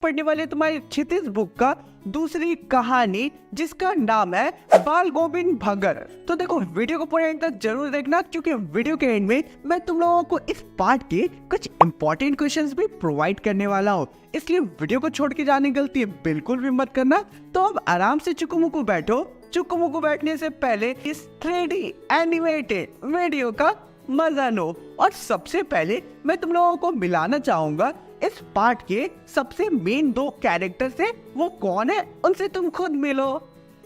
पढ़ने वाले तुम्हारी क्षितिज बुक का दूसरी कहानी जिसका नाम है बाल गोविंद भगत। तो देखो वीडियो को पूरा एंड तक जरूर देखना, क्योंकि वीडियो के एंड में मैं तुम लोगों को इस पार्ट के कुछ इंपॉर्टेंट क्वेश्चंस भी प्रोवाइड करने वाला हूँ, इसलिए वीडियो को छोड़ के जाने की गलती बिल्कुल भी मत करना। तो अब आराम से चुकू बैठो। चुकू बैठने से पहले इस 3D एनिमेटेड वीडियो का मजा लो। और सबसे पहले मैं तुम लोगों को मिलाना चाहूंगा इस पार्ट के सबसे मेन दो कैरेक्टर से। वो कौन है उनसे तुम खुद मिलो।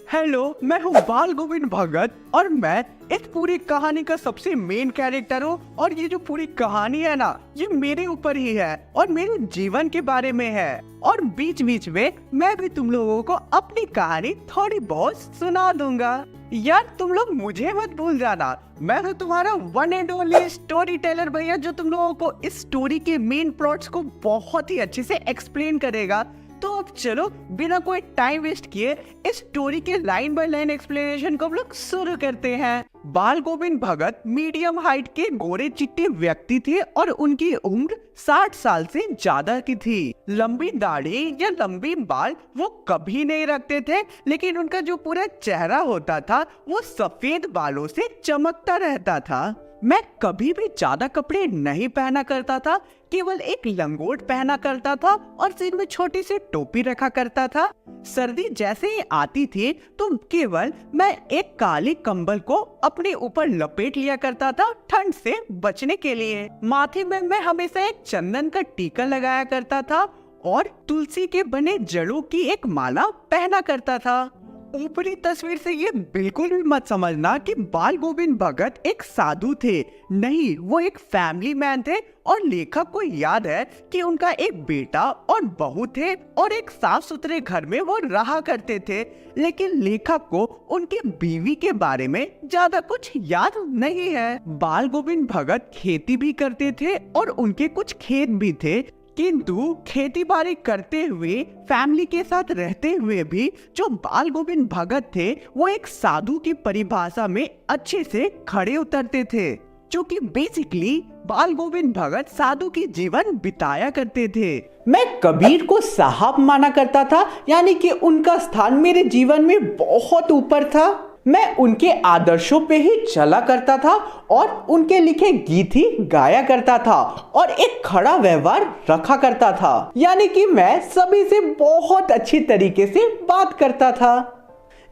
हेलो, मैं हूँ बाल गोविंद भगत और मैं इस पूरी कहानी का सबसे मेन कैरेक्टर हूँ। और ये जो पूरी कहानी है ना, ये मेरे ऊपर ही है और मेरे जीवन के बारे में है। और बीच बीच में मैं भी तुम लोगों को अपनी कहानी थोड़ी बहुत सुना दूंगा। यार तुम लोग मुझे मत भूल जाना, मैं तो तुम्हारा one and only story teller भैया, जो तुम लोगों को इस स्टोरी के मेन प्लॉट्स को बहुत ही अच्छे से एक्सप्लेन करेगा। तो अब चलो बिना कोई टाइम वेस्ट किए इस स्टोरी के लाइन बाय लाइन एक्सप्लेनेशन को हम लोग शुरू करते हैं। बाल गोविंद भगत मीडियम हाइट के गोरे चिट्टे व्यक्ति थे और उनकी उम्र 60 साल से ज्यादा की थी। लंबी दाढ़ी या लंबी बाल वो कभी नहीं रखते थे, लेकिन उनका जो पूरा चेहरा होता था वो सफेद बालों से चमकता रहता था। मैं कभी भी ज्यादा कपड़े नहीं पहना करता था, केवल एक लंगोट पहना करता था और सिर में छोटी सी टोपी रखा करता था। सर्दी जैसे ही आती थी तो केवल मैं एक काले कंबल को अपने ऊपर लपेट लिया करता था ठंड से बचने के लिए। माथे में मैं हमेशा एक चंदन का टीका लगाया करता था और तुलसी के बने जड़ों की एक माला पहना करता था। ऊपरी तस्वीर से ये बिल्कुल भी मत समझना कि बाल गोविंद भगत एक साधु थे। नहीं, वो एक फैमिली मैन थे और लेखक को याद है कि उनका एक बेटा और बहू थे और एक साफ सुथरे घर में वो रहा करते थे। लेकिन लेखक को उनकी बीवी के बारे में ज्यादा कुछ याद नहीं है। बाल गोविंद भगत खेती भी करते थे और उनके कुछ खेत भी थे, किंतु खेती बाड़ी करते हुए फैमिली के साथ रहते हुए भी जो बाल गोविंद भगत थे वो एक साधु की परिभाषा में अच्छे से खड़े उतरते थे। क्योंकि बेसिकली बाल गोविंद भगत साधु की जीवन बिताया करते थे। मैं कबीर को साहब माना करता था, यानी कि उनका स्थान मेरे जीवन में बहुत ऊपर था। मैं उनके आदर्शों पे ही चला करता था और उनके लिखे गीत ही गाया करता था और एक खड़ा व्यवहार रखा करता था, यानी कि मैं सभी से बहुत अच्छी तरीके से बात करता था।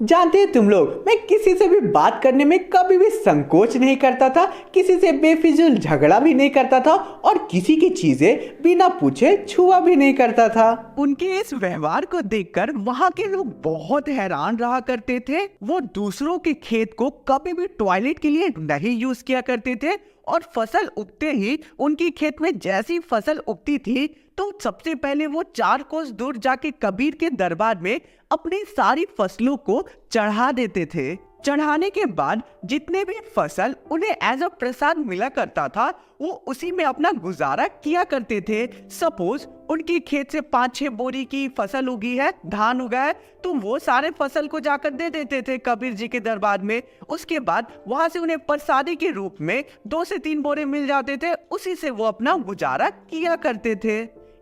जानते हैं तुम लोग, मैं किसी से भी बात करने में कभी भी संकोच नहीं करता था, किसी से बेफिजूल झगड़ा भी नहीं करता था और किसी की चीजें बिना पूछे छुआ भी नहीं करता था। उनके इस व्यवहार को देखकर वहाँ के लोग बहुत हैरान रहा करते थे। वो दूसरों के खेत को कभी भी टॉयलेट के लिए नहीं यूज किया करते थे और फसल उगते ही उनकी खेत में जैसी फसल उगती थी तो सबसे पहले वो 4 कोस दूर जाके कबीर के दरबार में अपनी सारी फसलों को चढ़ा देते थे। चढ़ाने के बाद जितने भी फसल उन्हें एज अ प्रसाद मिला करता था वो उसी में अपना गुजारा किया करते थे। सपोज उनकी खेत से 5-6 बोरी की फसल उगी है, धान उगा है, तो वो सारे फसल को जाकर दे देते थे कबीर जी के दरबार में। उसके बाद वहां से उन्हें प्रसादी के रूप में 2 से 3 बोरे मिल जाते थे, उसी से वो अपना गुजारा किया करते थे।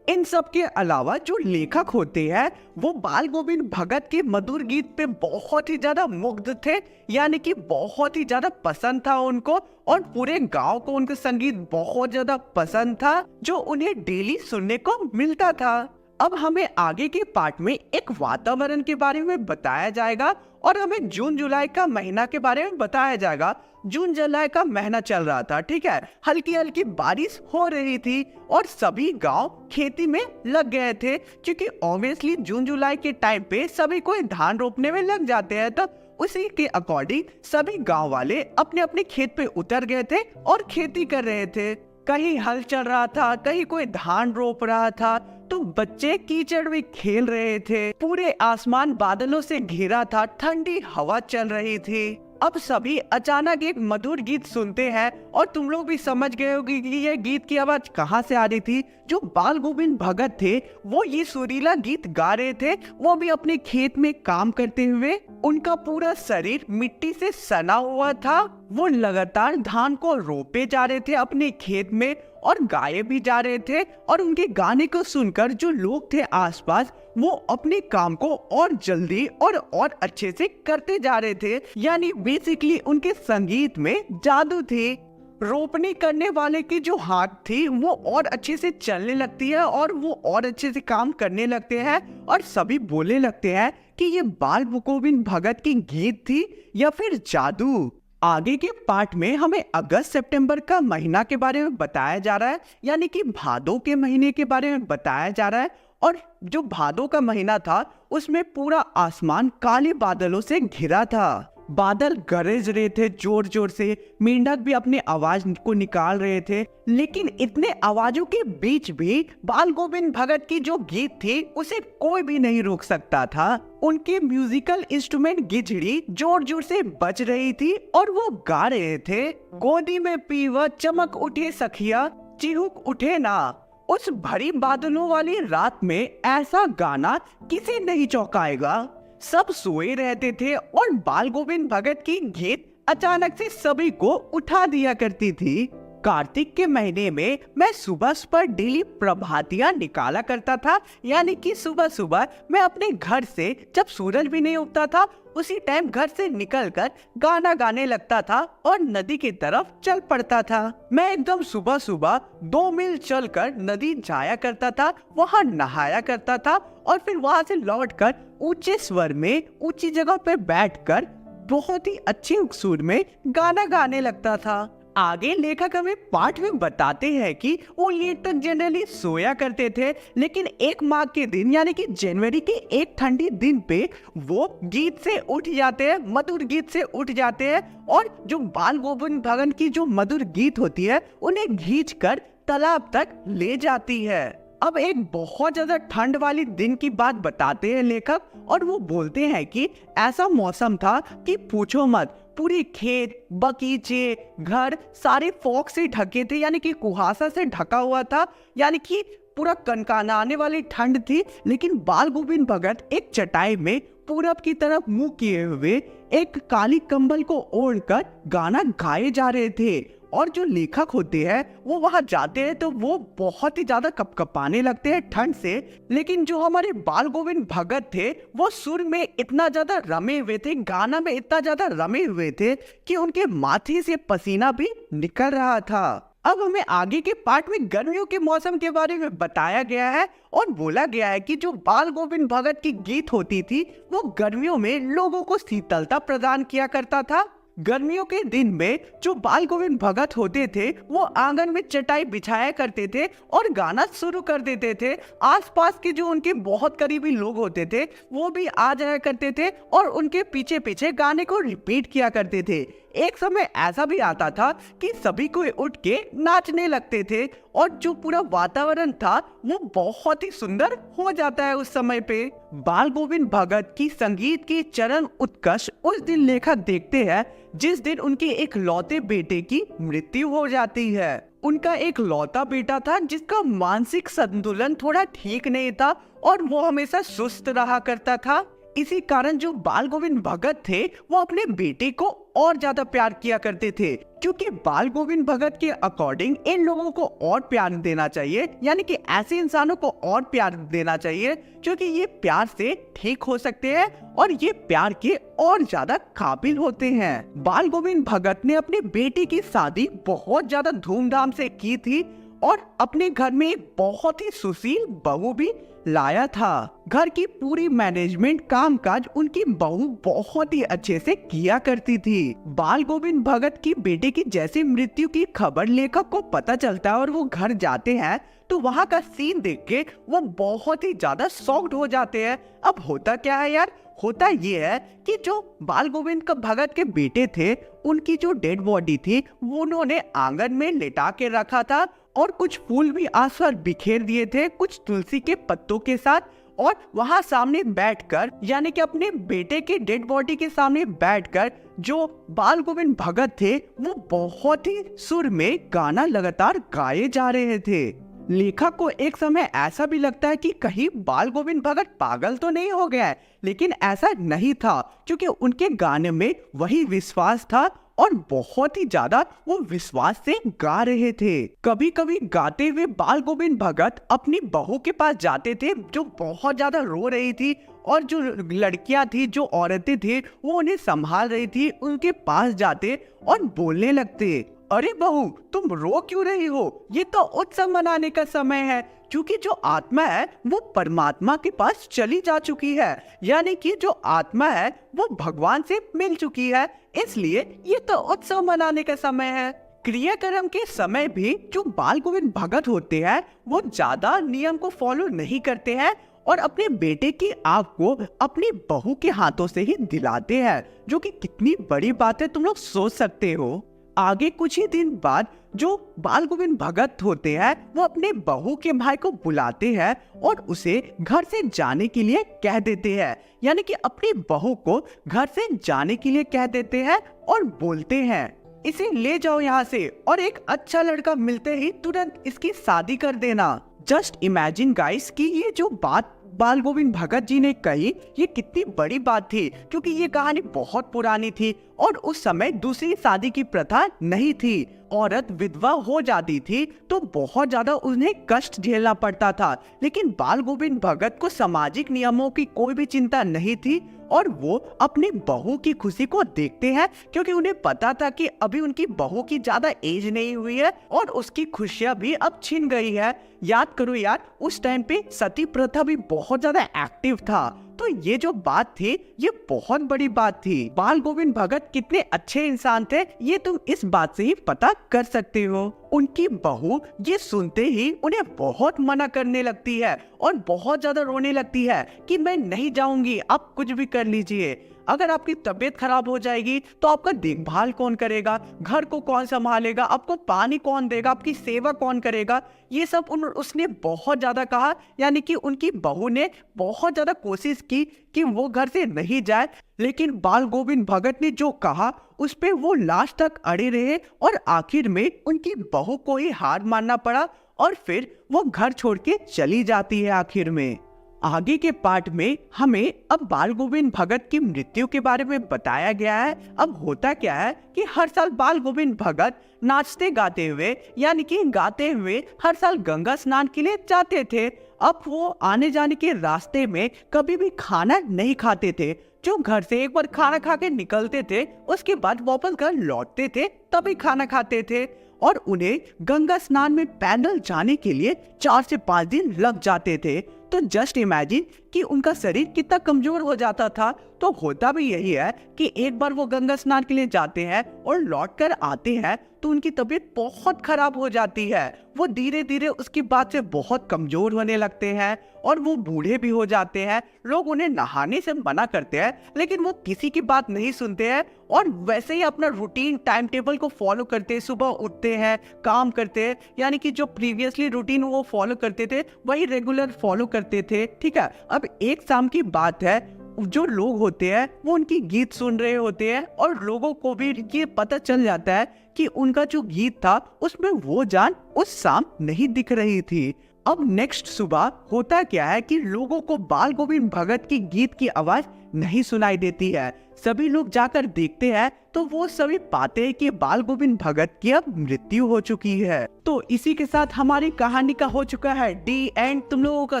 इन सब के अलावा जो लेखक होते हैं वो बाल गोविंद भगत के मधुर गीत पे बहुत ही ज्यादा मुग्ध थे, यानी कि बहुत ही ज्यादा पसंद था उनको और पूरे गांव को उनका संगीत बहुत ज्यादा पसंद था, जो उन्हें डेली सुनने को मिलता था। अब हमें आगे के पार्ट में एक वातावरण के बारे में बताया जाएगा और हमें जून जुलाई का महीना के बारे में बताया जाएगा। जून जुलाई का महीना चल रहा था, ठीक है, हल्की हल्की बारिश हो रही थी और सभी गांव खेती में लग गए थे, क्योंकि ऑब्वियसली जून जुलाई के टाइम पे सभी कोई धान रोपने में लग जाते हैं। तो उसी के अकॉर्डिंग सभी गांव वाले अपने अपने खेत पे उतर गए थे और खेती कर रहे थे। कहीं हल चल रहा था, कहीं कोई धान रोप रहा था, तो बच्चे कीचड़ में खेल रहे थे। पूरे आसमान बादलों से घिरा था, ठंडी हवा चल रही थी। अब सभी अचानक एक मधुर गीत सुनते हैं और तुम लोग भी समझ गए होगे कि ये गीत की आवाज कहाँ से आ रही थी। जो बाल गोविंद भगत थे वो ये सुरीला गीत गा रहे थे, वो भी अपने खेत में काम करते हुए। उनका पूरा शरीर मिट्टी से सना हुआ था। वो लगातार धान को रोपे जा रहे थे अपने खेत में और गाए भी जा रहे थे। और उनके गाने को सुनकर जो लोग थे आसपास, वो अपने काम को और जल्दी और अच्छे से करते जा रहे थे। यानी बेसिकली उनके संगीत में जादू थी। रोपनी करने वाले की जो हाथ थी वो और अच्छे से चलने लगती है और वो और अच्छे से काम करने लगते हैं और सभी बोलने लगते हैं कि ये बाल गोविंद भगत की गीत थी या फिर जादू। आगे के पार्ट में हमें अगस्त सितंबर का महीना के बारे में बताया जा रहा है, यानी कि भादों के महीने के बारे में बताया जा रहा है। और जो भादों का महीना था उसमें पूरा आसमान काले बादलों से घिरा था। बादल गरज रहे थे जोर जोर से, मेंढक भी अपने आवाज को निकाल रहे थे। लेकिन इतने आवाजों के बीच भी बाल गोविंद भगत की जो गीत थी उसे कोई भी नहीं रोक सकता था। उनके म्यूजिकल इंस्ट्रूमेंट गिजड़ी जोर जोर से बज रही थी और वो गा रहे थे, गोदी में पीवा चमक उठे सखिया चिहुक उठे ना। उस भरी बादलों वाली रात में ऐसा गाना किसे नहीं चौंकाएगा। सब सोए रहते थे और बाल गोविंद भगत की गीत अचानक से सभी को उठा दिया करती थी। कार्तिक के महीने में मैं सुबह सुबह डेली प्रभातियां निकाला करता था, यानी कि सुबह सुबह मैं अपने घर से जब सूरज भी नहीं उगता था उसी टाइम घर से निकलकर गाना गाने लगता था और नदी की तरफ चल पड़ता था। मैं एकदम सुबह सुबह 2 मील चलकर नदी जाया करता था, वहां नहाया करता था और फिर वहां से लौटकर ऊंचे स्वर में ऊंची जगह पर बैठकर बहुत ही अच्छे सुर में गाना गाने लगता था। आगे लेखक हमें पाठ में बताते हैं कि वो लेट तक जनरली सोया करते थे, लेकिन एक माह के दिन यानी कि जनवरी के एक ठंडी दिन पे वो गीत से उठ जाते हैं, मधुर गीत से उठ जाते हैं और जो बाल गोविंद भगत की जो मधुर गीत होती है उन्हें खींचकर तालाब तक ले जाती है। अब एक बहुत ज्यादा ठंड वाली दिन की बात बताते हैं लेखक, और वो बोलते हैं कि ऐसा मौसम था कि पूछो मत, पूरे खेत, बगीचे, घर सारे फॉग से ढके थे, यानी कि कुहासा से ढका हुआ था, यानी कि पूरा कनकनाने वाली ठंड थी। लेकिन बाल गोविंद भगत एक चटाई में पूरब की तरफ मुंह किए हुए एक काली कंबल को ओढ़कर गाना गाए जा रहे थे। और जो लेखक होते हैं वो वहां जाते हैं तो वो बहुत ही ज्यादा कपकपाने लगते हैं ठंड से। लेकिन जो हमारे बाल गोविंद भगत थे वो सुर में इतना ज्यादा रमे हुए थे, गाना में इतना ज्यादा रमे हुए थे कि उनके माथे से पसीना भी निकल रहा था। अब हमें आगे के पार्ट में गर्मियों के मौसम के बारे में बताया गया है और बोला गया है कि जो बाल गोविंद भगत की गीत होती थी वो गर्मियों में लोगों को शीतलता प्रदान किया करता था। गर्मियों के दिन में जो बाल गोविंद भगत होते थे वो आंगन में चटाई बिछाया करते थे और गाना शुरू कर देते थे। आसपास के जो उनके बहुत करीबी लोग होते थे वो भी आ जाया करते थे और उनके पीछे पीछे गाने को रिपीट किया करते थे। एक समय ऐसा भी आता था कि सभी कोई उठ के नाचने लगते थे और जो पूरा वातावरण था वो बहुत ही सुंदर हो जाता है उस समय पे। बाल गोविंद भगत की संगीत की चरम उत्कर्ष उस दिन लेखक देखते हैं जिस दिन उनके एक लौते बेटे की मृत्यु हो जाती है। उनका एक लौता बेटा था जिसका मानसिक संतुलन थोड़ा ठीक नहीं था और वो हमेशा सुस्त रहा करता था। इसी कारण जो बाल गोविंद भगत थे वो अपने बेटे को और ज्यादा प्यार किया करते थे, क्योंकि बाल गोविंद भगत के अकॉर्डिंग इन लोगों को और प्यार देना चाहिए, यानी कि ऐसे इंसानों को और प्यार देना चाहिए क्योंकि ये प्यार से ठीक हो सकते हैं और ये प्यार के और ज्यादा काबिल होते हैं। बाल गोविंद भगत ने अपने बेटे की शादी बहुत ज्यादा धूमधाम से की थी और अपने घर में एक बहुत ही सुशील बहू भी लाया था। घर की पूरी मैनेजमेंट कामकाज उनकी बहू बहुत ही अच्छे से किया करती थी। बाल गोविंद भगत की बेटे की जैसी मृत्यु की खबर लेखक को पता चलता है और वो घर जाते हैं तो वहाँ का सीन देख के वो बहुत ही ज्यादा शॉक्ड हो जाते हैं। अब होता क्या है यार, होता ये है कि जो बाल गोविंद भगत के बेटे थे उनकी जो डेड बॉडी थी वो उन्होंने आंगन में लेटा के रखा था और कुछ फूल भी आसपास बिखेर दिए थे कुछ तुलसी के पत्तों के साथ। और वहां सामने बैठकर यानी कि अपने बेटे के डेड बॉडी के सामने बैठकर जो बाल गोविंद भगत थे वो बहुत ही सुर में गाना लगातार गाए जा रहे थे। लेखक को एक समय ऐसा भी लगता है कि कहीं बाल गोविंद भगत पागल तो नहीं हो गया है, लेकिन ऐसा नहीं था क्योंकि उनके गाने में वही विश्वास था और बहुत ही ज्यादा वो विश्वास से गा रहे थे। कभी कभी गाते हुए बाल गोविंद भगत अपनी बहू के पास जाते थे जो बहुत ज्यादा रो रही थी और जो लड़कियां थी, जो औरतें थे, वो उन्हें संभाल रही थी, उनके पास जाते और बोलने लगते, अरे बहू तुम रो क्यों रही हो, ये तो उत्सव मनाने का समय है, क्योंकि जो आत्मा है वो परमात्मा के पास चली जा चुकी है, यानी कि जो आत्मा है वो भगवान से मिल चुकी है, इसलिए ये तो उत्सव मनाने का समय है। क्रियाक्रम के समय भी जो बाल गोविंद भगत होते हैं वो ज्यादा नियम को फॉलो नहीं करते हैं और अपने बेटे की आँख को अपनी बहू के हाथों से ही दिलाते हैं, जो कि कितनी बड़ी बात है तुम लोग सोच सकते हो। आगे कुछ ही दिन बाद जो बाल गोविंद भगत होते हैं वो अपने बहू के भाई को बुलाते हैं और उसे घर से जाने के लिए कह देते हैं, यानी कि अपनी बहू को घर से जाने के लिए कह देते हैं और बोलते हैं, इसे ले जाओ यहाँ से और एक अच्छा लड़का मिलते ही तुरंत इसकी शादी कर देना। जस्ट इमेजिन गाइस कि ये जो बात बाल गोविंद भगत जी ने कही ये कितनी बड़ी बात थी, क्योंकि ये कहानी बहुत पुरानी थी और उस समय दूसरी शादी की प्रथा नहीं थी। औरत विधवा हो जाती थी तो बहुत ज्यादा उन्हें कष्ट झेलना पड़ता था, लेकिन बाल गोविंद भगत को सामाजिक नियमों की कोई भी चिंता नहीं थी और वो अपनी बहू की खुशी को देखते हैं, क्योंकि उन्हें पता था कि अभी उनकी बहू की ज्यादा एज नहीं हुई है और उसकी खुशियां भी अब छिन गई है। याद करो यार, उस टाइम पे सती प्रथा भी बहुत ज्यादा एक्टिव था, तो ये जो बात थी ये बहुत बड़ी बात थी। बाल गोविंद भगत कितने अच्छे इंसान थे ये तुम इस बात से ही पता कर सकते हो। उनकी बहू ये सुनते ही उन्हें बहुत मना करने लगती है और बहुत ज्यादा रोने लगती है कि मैं नहीं जाऊंगी, आप कुछ भी कर लीजिए, अगर आपकी तबीयत खराब हो जाएगी तो आपका देखभाल कौन करेगा, घर को कौन संभालेगा, आपको पानी कौन देगा, आपकी सेवा कौन करेगा, ये सब उसने बहुत ज्यादा कहा। यानी कि उनकी बहू ने बहुत ज्यादा कोशिश की कि वो घर से नहीं जाए, लेकिन बाल गोविंद भगत ने जो कहा उस पे वो लास्ट तक अड़े रहे और आखिर में उनकी बहू को ही हार मानना पड़ा और फिर वो घर छोड़ के चली जाती है। आखिर में आगे के पार्ट में हमें अब बाल गोविंद भगत की मृत्यु के बारे में बताया गया है। अब होता क्या है कि हर साल बाल गोविंद भगत नाचते गाते हुए यानी कि गाते हुए हर साल गंगा स्नान के लिए जाते थे। अब वो आने जाने के रास्ते में कभी भी खाना नहीं खाते थे, जो घर से एक बार खाना खा के निकलते थे उसके बाद वापस घर लौटते थे तभी खाना खाते थे और उन्हें गंगा स्नान में पैदल जाने के लिए 4 से 5 दिन लग जाते थे। तो जस्ट इमेजिन कि उनका शरीर कितना कमजोर हो जाता था। तो होता भी यही है कि एक बार वो गंगा स्नान के लिए जाते हैं और लौट कर आते हैं तो उनकी तबीयत बहुत खराब हो जाती है, वो धीरे धीरे उसकी बात से बहुत कमजोर होने लगते हैं और वो बूढ़े भी हो जाते हैं। लोग उन्हें नहाने से मना करते हैं लेकिन वो किसी की बात नहीं सुनते हैं और वैसे ही अपना रूटीन टाइम टेबल को फॉलो करते हैं, सुबह उठते हैं, काम करते हैं, यानी कि जो प्रीवियसली रूटीन वो फॉलो करते थे वही रेगुलर फॉलो करते थे। ठीक है, अब एक शाम की बात है, जो लोग होते हैं वो उनकी गीत सुन रहे होते हैं और लोगों को भी ये पता चल जाता है कि उनका जो गीत था उसमें वो जान उस शाम नहीं दिख रही थी। अब नेक्स्ट सुबह होता क्या है कि लोगों को बाल गोविंद भगत की गीत की आवाज नहीं सुनाई देती है। सभी लोग जाकर देखते हैं तो वो सभी पाते हैं कि बाल गोविंद भगत की अब मृत्यु हो चुकी है। तो इसी के साथ हमारी कहानी का हो चुका है डी एंड। तुम लोगों का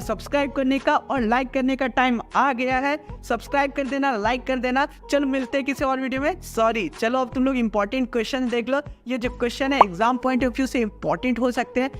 सब्सक्राइब करने का और लाइक करने का टाइम आ गया है। सब्सक्राइब कर देना, लाइक कर देना। चलो मिलते हैं किसी और वीडियो में। सॉरी, चलो अब तुम लोग इंपॉर्टेंट क्वेश्चन देख लो। ये जो क्वेश्चन है एग्जाम पॉइंट ऑफ व्यू से इंपॉर्टेंट हो सकते हैं।